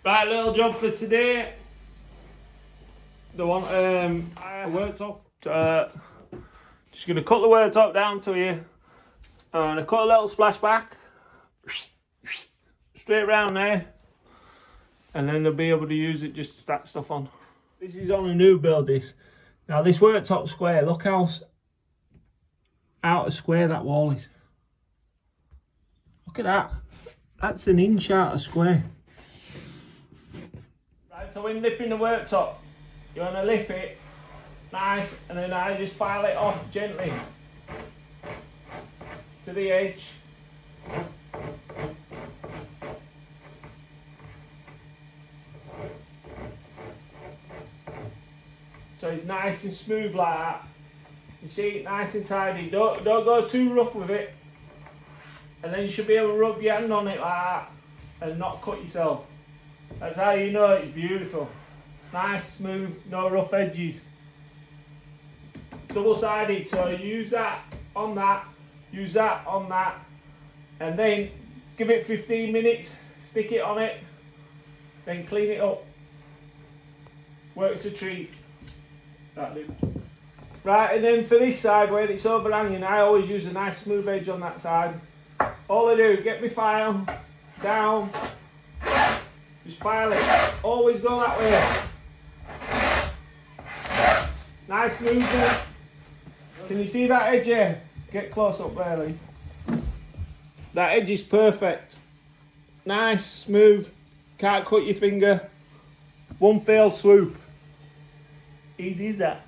Right, little job for today. The one a worktop. Just gonna cut the worktop down to you. And I cut a little splash back. Straight round there. And then they'll be able to use it just to stack stuff on. This is on a new build, this. Now this worktop square, look how out of square that wall is. Look at that. That's an inch out of square. Right, so when lipping the worktop, you want to lip it nice, and then I just file it off gently to the edge. So it's nice and smooth like that. You see, nice and tidy. Don't go too rough with it. And then you should be able to rub your hand on it like that and not cut yourself. That's how you know it's beautiful. Nice, smooth, no rough edges. Double-sided, so use that on that, use that on that, and then give it 15 minutes, stick it on it, then clean it up. Works a treat. Right, and then for this side where it's overhanging, I always use a nice smooth edge on that side. All I do, get my file down, just file it, always go that way. Nice movement. Can you see that edge here? Get close up there, Lee. That edge is perfect. Nice, smooth, can't cut your finger. One fell swoop. Easy as that.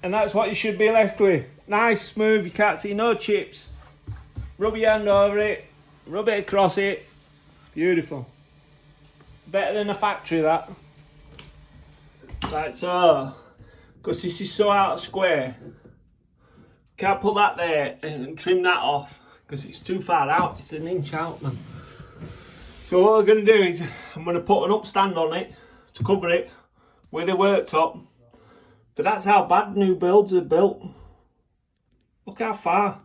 And that's what you should be left with. Nice, smooth, you can't see no chips. Rub your hand over it, rub it across it. Beautiful. Better than a factory, that. Right, so, because this is so out of square, can't put that there and trim that off because it's too far out. It's an inch out, man. So what I'm going to do is I'm going to put an upstand on it to cover it with a worktop. But that's how bad new builds are built. Look how far.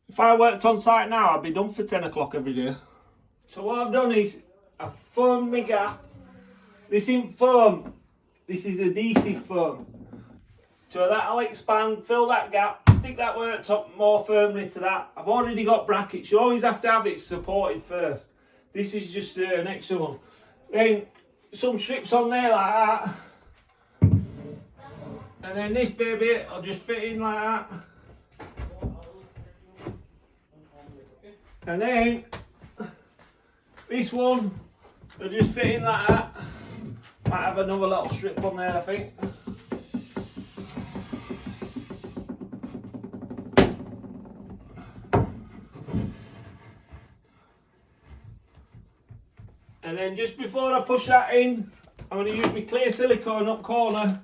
If I worked on site now, I'd be done for 10 o'clock every day. So what I've done is I've foamed my gap. This isn't foam, this is adhesive foam. So that'll expand, fill that gap, stick that worktop more firmly to that. I've already got brackets. You always have to have it supported first. This is just an extra one. Then some strips on there like that. And then this baby, I'll just fit in like that. And then this one, I'll just fit in like that. Might have another little strip on there, I think. And then just before I push that in, I'm going to use my clear silicone up corner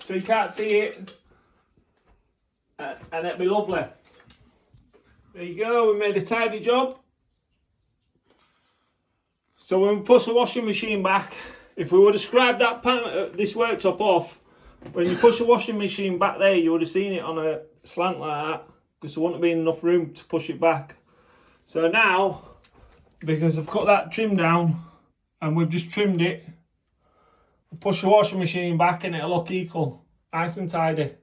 so you can't see it, and it'll be lovely. There you go, we made a tidy job. So when we push the washing machine back, if we would have scribed that this worktop off, when you push the washing machine back there, you would have seen it on a slant like that, because there wouldn't have been enough room to push it back. So now, because I've cut that trim down, and we've just trimmed it, push the washing machine back and it'll look equal, nice and tidy.